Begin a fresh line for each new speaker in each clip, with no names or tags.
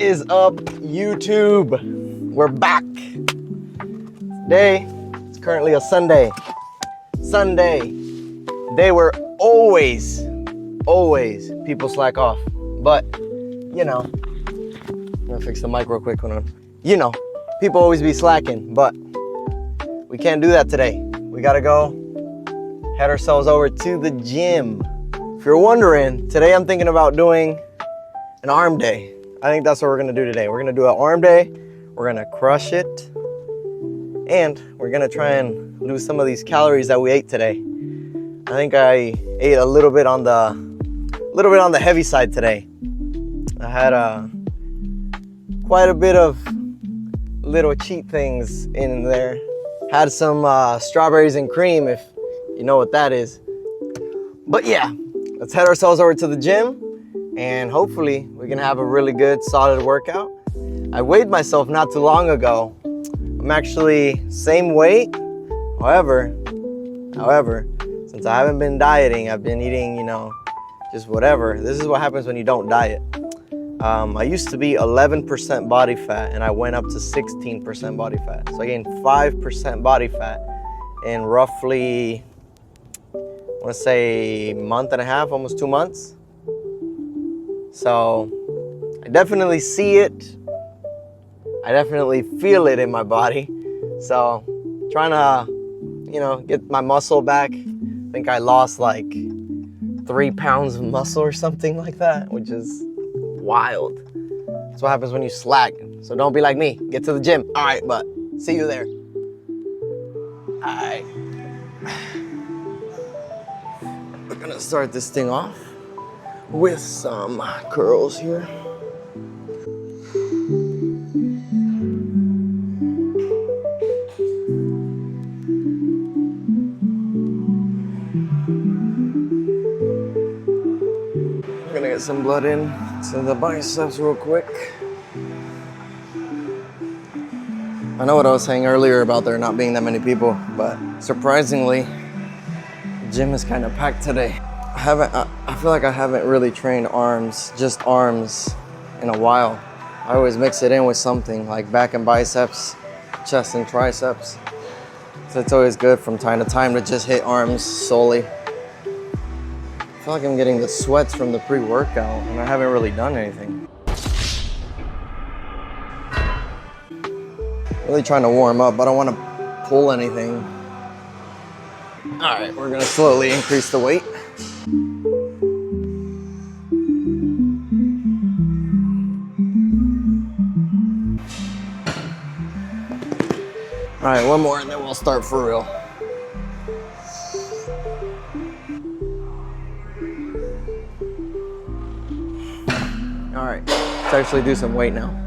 is up, YouTube? We're back. Today, it's currently a Sunday. Day where always people slack off. But, you know, I'm gonna fix the mic real quick. Hold on. You know, people always be slacking, but we can't do that today. We gotta go head ourselves over to the gym. If you're wondering, today I'm thinking about doing an arm day. I think that's what we're gonna do today. We're gonna do an arm day. We're gonna crush it. And we're gonna try and lose some of these calories that we ate today. I think I ate a little bit on the heavy side today. I had quite a bit of little cheat things in there. Had some strawberries and cream, if you know what that is. But yeah, let's head ourselves over to the gym and hopefully we can have a really good, solid workout. I weighed myself not too long ago. I'm actually same weight. However, since I haven't been dieting, I've been eating, you know, just whatever. This is what happens when you don't diet. I used to be 11% body fat and I went up to 16% body fat. So I gained 5% body fat in roughly, I wanna say a month and a half, almost 2 months. So I definitely see it. I definitely feel it in my body. So trying to, you know, get my muscle back. I think I lost like 3 pounds of muscle or something like that, which is wild. That's what happens when you slack. So don't be like me, get to the gym. All right, but see you there. All right. We're gonna start this thing off with some curls here. I'm gonna get some blood in to the biceps real quick. I know what I was saying earlier about there not being that many people, but surprisingly, the gym is kind of packed today. I feel like I haven't really trained arms, just arms, in a while. I always mix it in with something like back and biceps, chest and triceps. So it's always good from time to time to just hit arms solely. I feel like I'm getting the sweats from the pre-workout and I haven't really done anything. Really trying to warm up, but I don't want to pull anything. All right, we're gonna slowly increase the weight. All right, one more and then we'll start for real. All right, let's actually do some weight now.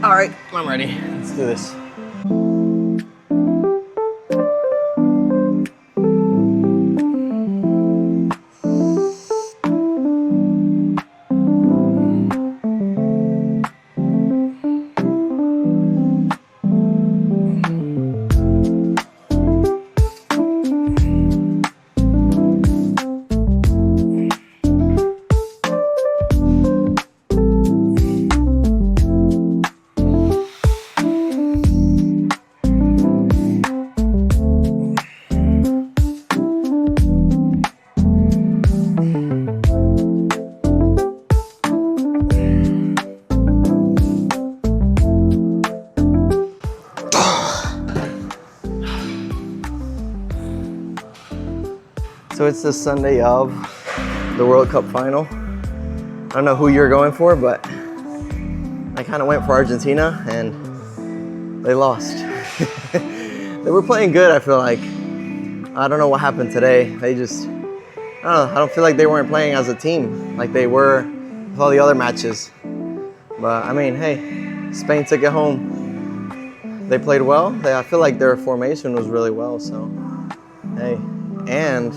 All right, I'm ready. Let's do this. So it's the Sunday of the World Cup final. I don't know who you're going for, but I kind of went for Argentina and they lost. They were playing good, I feel like. I don't know what happened today. They just, I don't know, I don't feel like they weren't playing as a team like they were with all the other matches. But I mean, hey, Spain took it home. They played well. I feel like their formation was really well, so hey. And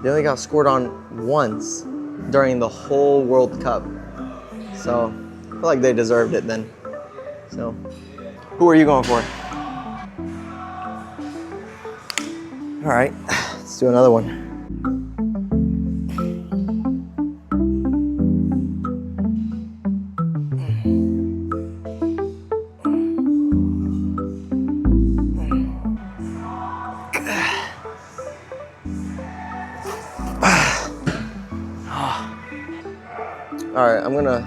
they only got scored on once during the whole World Cup. So I feel like they deserved it then. So who are you going for? All right, let's Let's do another one. All right, I'm gonna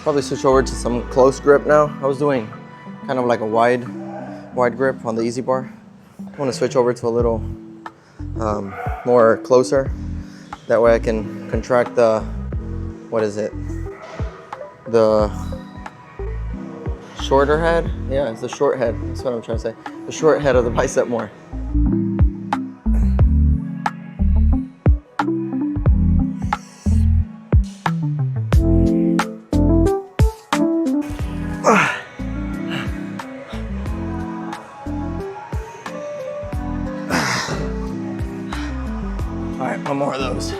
probably switch over to some close grip now. I was doing kind of like a wide grip on the EZ bar. I wanna switch over to a little more closer. That way I can contract the, what is it? The shorter head? Yeah, it's the short head. That's what I'm trying to say. The short head of the bicep more. All right, one more of those.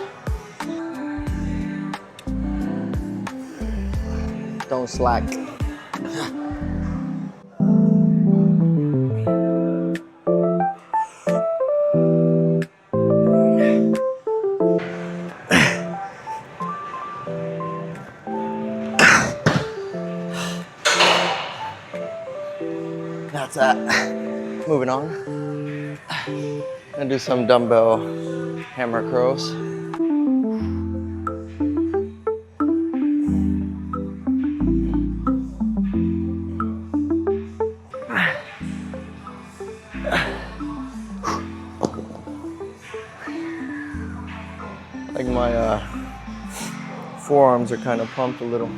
Don't slack. That's that. Moving on. Gonna do some dumbbell hammer curls. Like my forearms are kind of pumped a little.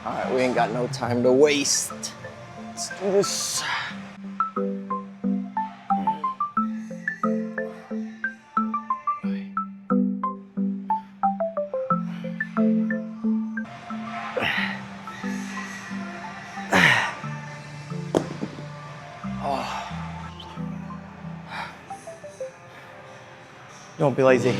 All right, we ain't got no time to waste. Let's do this. Don't be lazy.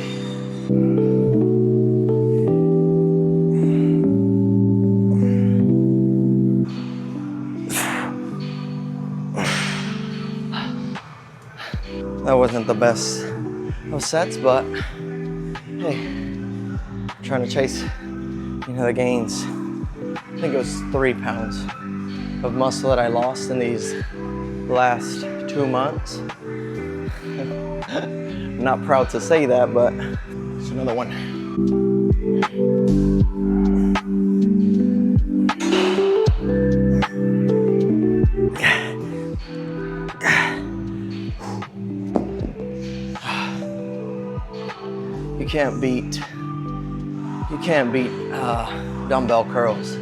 That wasn't the best of sets, but hey, I'm trying to chase, the gains. I think it was 3 pounds of muscle that I lost in these last 2 months. I'm not proud to say that, but it's another one. You can't beat dumbbell curls. I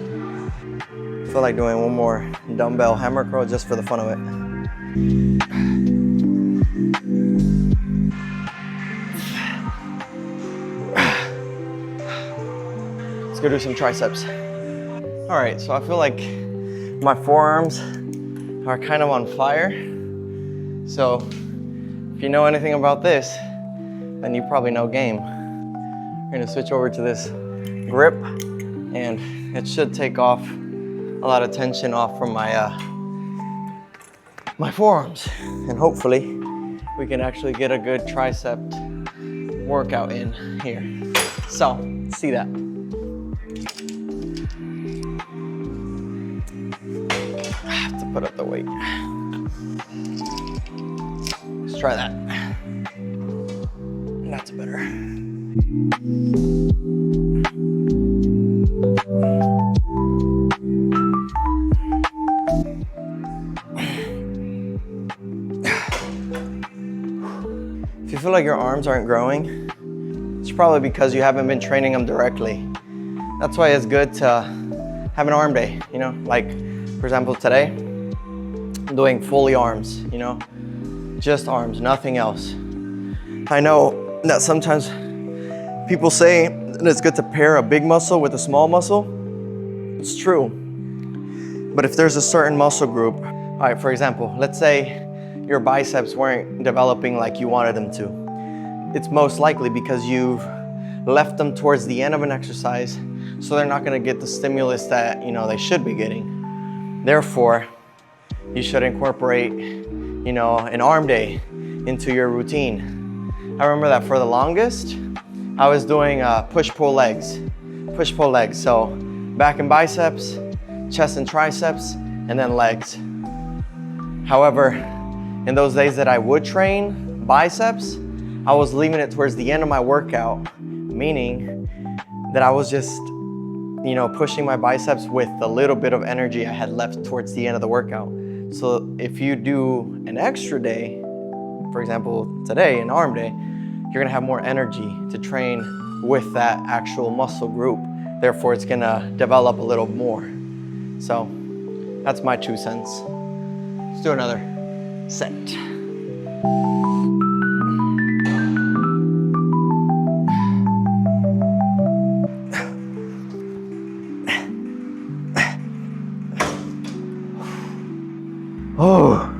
feel like doing one more dumbbell hammer curl just for the fun of it. Let's go do some triceps. All right, so I feel like my forearms are kind of on fire. So if you know anything about this, then you probably know game. We're gonna switch over to this grip, and it should take off a lot of tension off from my forearms. And hopefully we can actually get a good tricep workout in here. So, see that. I have to put up the weight. Let's try that. That's better. If you feel like your arms aren't growing, it's probably because you haven't been training them directly. That's why it's good to have an arm day, like for example today, I'm doing fully arms, just arms, nothing else. I know that sometimes people say that it's good to pair a big muscle with a small muscle. It's true. But if there's a certain muscle group, all right, for example, let's say your biceps weren't developing like you wanted them to. It's most likely because you've left them towards the end of an exercise, so they're not gonna get the stimulus that they should be getting. Therefore, you should incorporate, an arm day into your routine. I remember that for the longest, I was doing push-pull legs. Push-pull legs, so back and biceps, chest and triceps, and then legs. However, in those days that I would train biceps, I was leaving it towards the end of my workout, meaning that I was just, pushing my biceps with the little bit of energy I had left towards the end of the workout. So if you do an extra day, for example, today, an arm day, you're gonna have more energy to train with that actual muscle group. Therefore, it's gonna develop a little more. So that's my 2 cents. Let's do another set. Oh.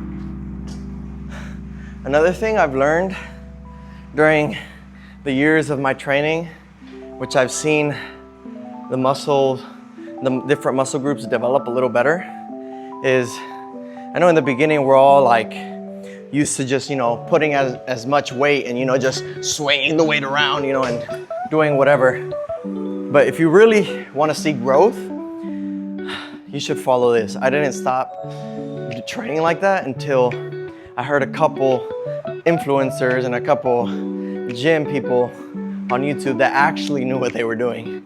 Another thing I've learned during the years of my training, which I've seen the different muscle groups develop a little better, is I know in the beginning we're all like used to just, putting as much weight and, just swinging the weight around, and doing whatever. But if you really want to see growth, you should follow this. I didn't stop training like that until I heard a couple influencers and a couple gym people on YouTube that actually knew what they were doing.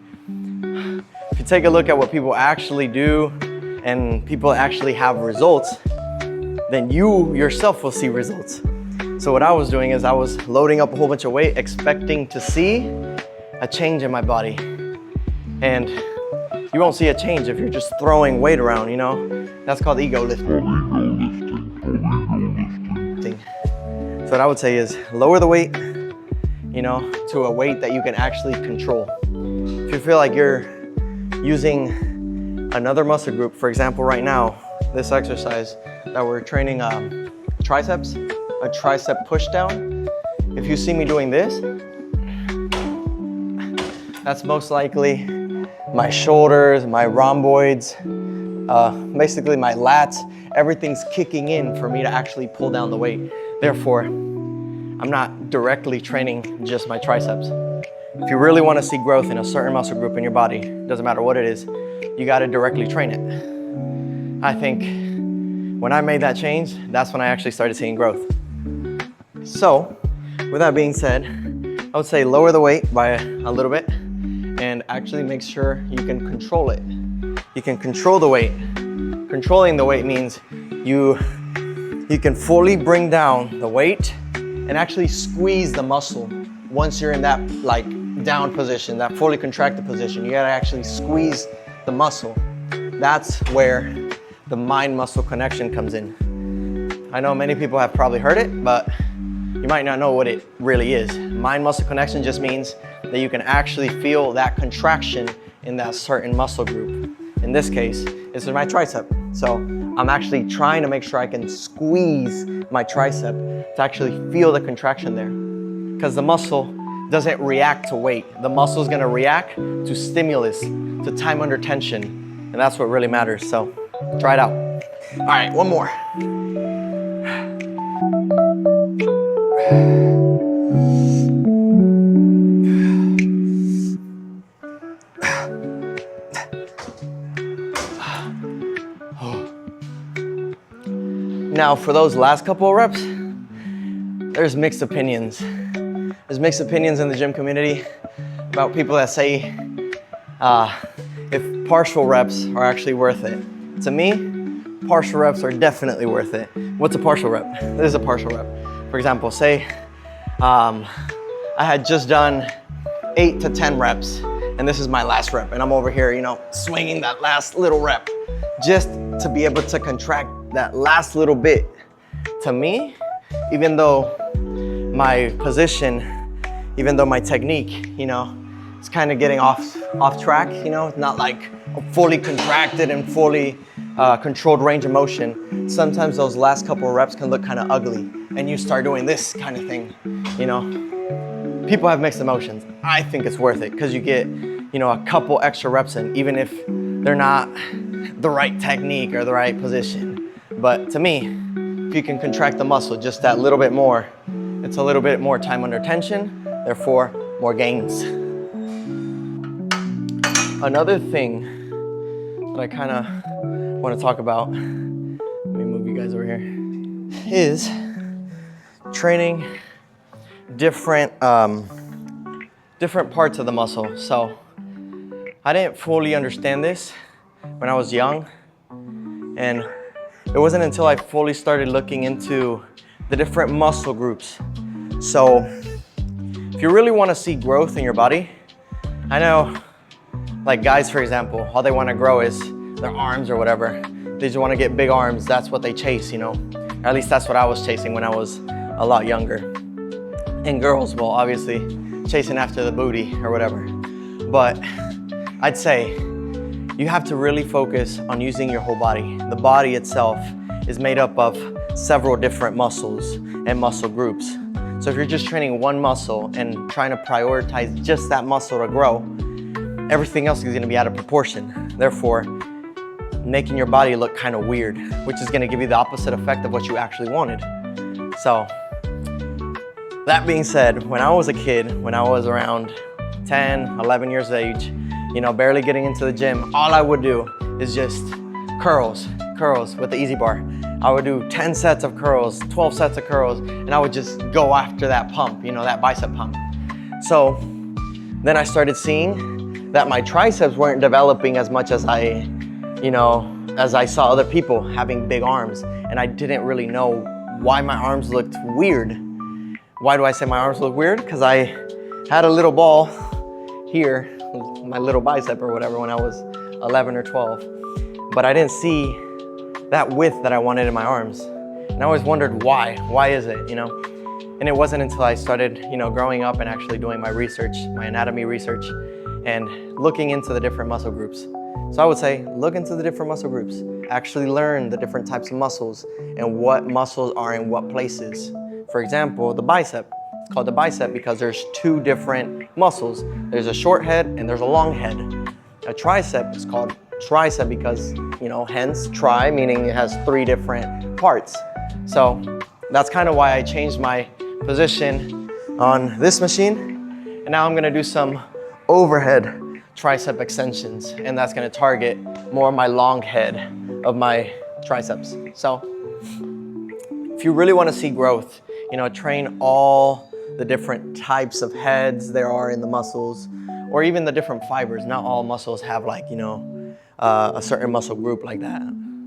If you take a look at what people actually do and people actually have results, then you yourself will see results. So what I was doing is I was loading up a whole bunch of weight, expecting to see a change in my body. And you won't see a change if you're just throwing weight around, That's called ego lifting. So what I would say is lower the weight, to a weight that you can actually control. If you feel like you're using another muscle group, for example, right now, this exercise that we're training triceps, a tricep push down. If you see me doing this, that's most likely my shoulders, my rhomboids, basically my lats, everything's kicking in for me to actually pull down the weight. Therefore, I'm not directly training just my triceps. If you really want to see growth in a certain muscle group in your body, doesn't matter what it is, you got to directly train it. I think when I made that change, that's when I actually started seeing growth. So, with that being said, I would say lower the weight by a little bit and actually make sure you can control it. You can control the weight. Controlling the weight means you can fully bring down the weight and actually squeeze the muscle. Once you're in that down position, that fully contracted position, you gotta actually squeeze the muscle. That's where the mind-muscle connection comes in. I know many people have probably heard it, but you might not know what it really is. Mind-muscle connection just means that you can actually feel that contraction in that certain muscle group. In this case, this is my tricep. So I'm actually trying to make sure I can squeeze my tricep to actually feel the contraction there. Because the muscle doesn't react to weight. The muscle is gonna react to stimulus, to time under tension. And that's what really matters, so try it out. All right, one more. Now for those last couple of reps, there's mixed opinions. There's mixed opinions in the gym community about people that say if partial reps are actually worth it. To me, partial reps are definitely worth it. What's a partial rep? This is a partial rep. For example, say I had just done 8 to 10 reps and this is my last rep and I'm over here, swinging that last little rep just to be able to contract that last little bit. To me, even though my position, even though my technique, it's kind of getting off track, it's not like a fully contracted and fully controlled range of motion. Sometimes those last couple of reps can look kind of ugly and you start doing this kind of thing, People have mixed emotions. I think it's worth it because you get, a couple extra reps in, even if they're not the right technique or the right position. But to me, if you can contract the muscle just that little bit more, it's a little bit more time under tension, therefore more gains. Another thing that I kind of want to talk about, let me move you guys over here, is training different parts of the muscle. So I didn't fully understand this when I was young, and it wasn't until I fully started looking into the different muscle groups. So if you really want to see growth in your body, I know like guys, for example, all they want to grow is their arms or whatever. They just want to get big arms. That's what they chase, you know. Or at least that's what I was chasing when I was a lot younger. And girls, well, obviously chasing after the booty or whatever. But I'd say you have to really focus on using your whole body. The body itself is made up of several different muscles and muscle groups. So if you're just training one muscle and trying to prioritize just that muscle to grow, everything else is gonna be out of proportion. Therefore, making your body look kind of weird, which is gonna give you the opposite effect of what you actually wanted. So, that being said, when I was a kid, when I was around 10, 11 years of age, you know, barely getting into the gym, all I would do is just curls with the Easy Bar. I would do 10 sets of curls, 12 sets of curls, and I would just go after that pump, you know, that bicep pump. So then I started seeing that my triceps weren't developing as much as as I saw other people having big arms, and I didn't really know why my arms looked weird. Why do I say my arms look weird? Because I had a little ball here, my little bicep or whatever, when I was 11 or 12, but I didn't see that width that I wanted in my arms. And I always wondered why is it, you know? And it wasn't until I started, you know, growing up and actually doing my research, my anatomy research, and looking into the different muscle groups. So I would say, look into the different muscle groups, actually learn the different types of muscles and what muscles are in what places. For example, the bicep, it's called the bicep because there's two different muscles. There's a short head and there's a long head. A tricep is called tricep because, you know, hence tri, meaning it has three different parts. So that's kind of why I changed my position on this machine. And now I'm gonna do some overhead tricep extensions, and that's gonna target more of my long head of my triceps. So if you really wanna see growth, you know, train all the different types of heads there are in the muscles, or even the different fibers. Not all muscles have like, you know, a certain muscle group like that.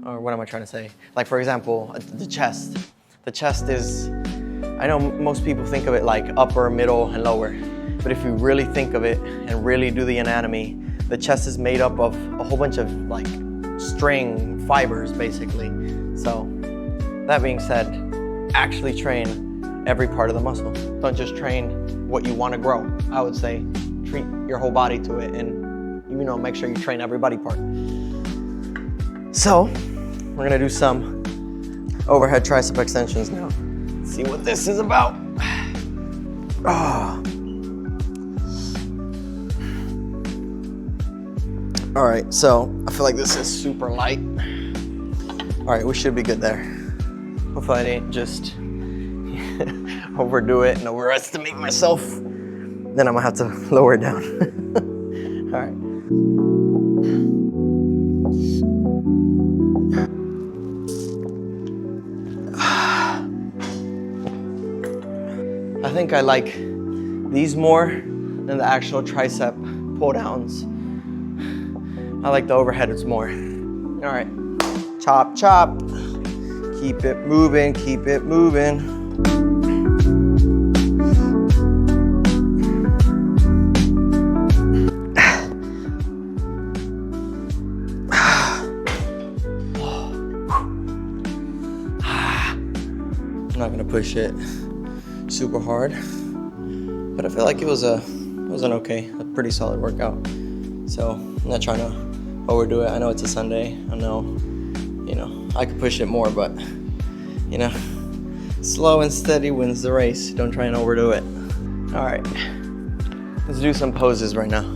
Or what am I trying to say? Like for example, the chest. The chest is, I know most people think of it like upper, middle, and lower. But if you really think of it and really do the anatomy, the chest is made up of a whole bunch of like string fibers basically. So that being said, actually train every part of the muscle. Don't just train what you want to grow. I would say treat your whole body to it and, you know, make sure you train every body part. So we're gonna do some overhead tricep extensions now. Let's see what this is about. Oh. All right, so I feel like this is super light. All right, we should be good there. Hopefully I didn't just overdo it and overestimate myself. Then I'm gonna have to lower it down. All right. I think I like these more than the actual tricep pull downs. I like the overheads more. All right, chop, chop. Keep it moving, keep it moving. I'm not gonna push it super hard, but I feel like it was an okay, a pretty solid workout. So I'm not trying to overdo it. I know it's a Sunday. I know, you know, I could push it more, but you know, slow and steady wins the race. Don't try and overdo it. All right, let's do some poses right now. So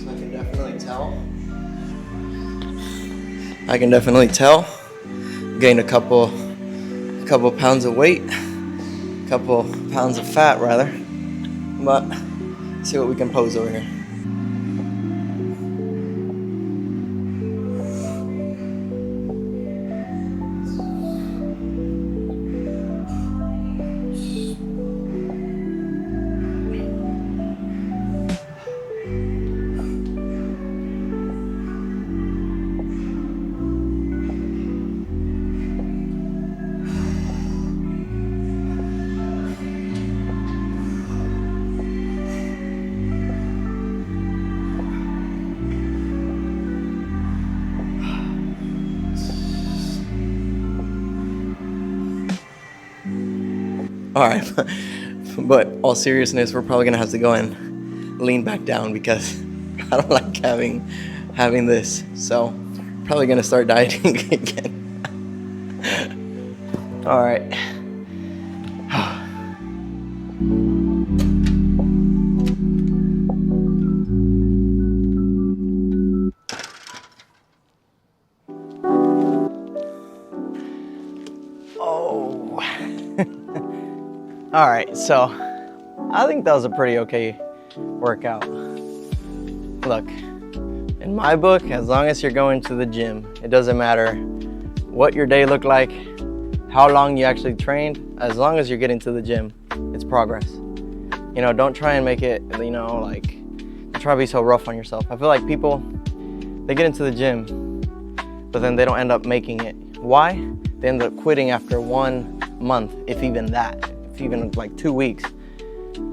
I can definitely tell I can definitely tell. Gained a couple pounds of weight, a couple pounds of fat rather. But see what we can pose over here. All right, but all seriousness, we're probably gonna have to go and lean back down because I don't like having this. So probably gonna start dieting again. All right. Oh. All right, so I think that was a pretty okay workout. Look, in my book, as long as you're going to the gym, it doesn't matter what your day looked like, how long you actually trained, as long as you're getting to the gym, it's progress. You know, don't try and make it, you know, like, don't try to be so rough on yourself. I feel like people, they get into the gym, but then they don't end up making it. Why? They end up quitting after 1 month, if even that. Even like 2 weeks.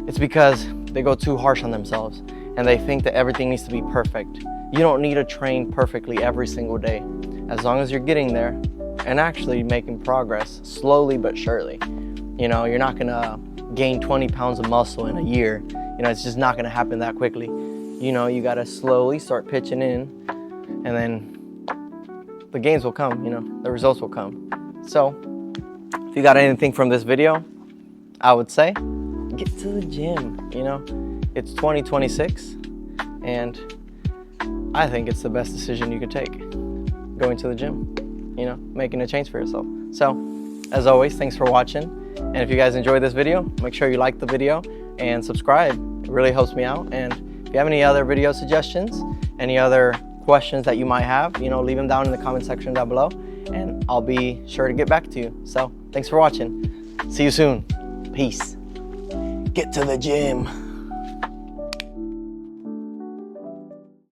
It's because they go too harsh on themselves and they think that everything needs to be perfect. You don't need to train perfectly every single day. As long as you're getting there and actually making progress slowly but surely. You know, you're not gonna gain 20 pounds of muscle in a year. You know, it's just not gonna happen that quickly. You know, you gotta slowly start pitching in and then the gains will come, you know, the results will come. So if you got anything from this video, I would say, get to the gym, you know? It's 2026, and I think it's the best decision you could take, going to the gym, you know, making a change for yourself. So, as always, thanks for watching, and if you guys enjoyed this video, make sure you like the video and subscribe. It really helps me out, and if you have any other video suggestions, any other questions that you might have, you know, leave them down in the comment section down below, and I'll be sure to get back to you. So, thanks for watching. See you soon. Peace. Get to the gym.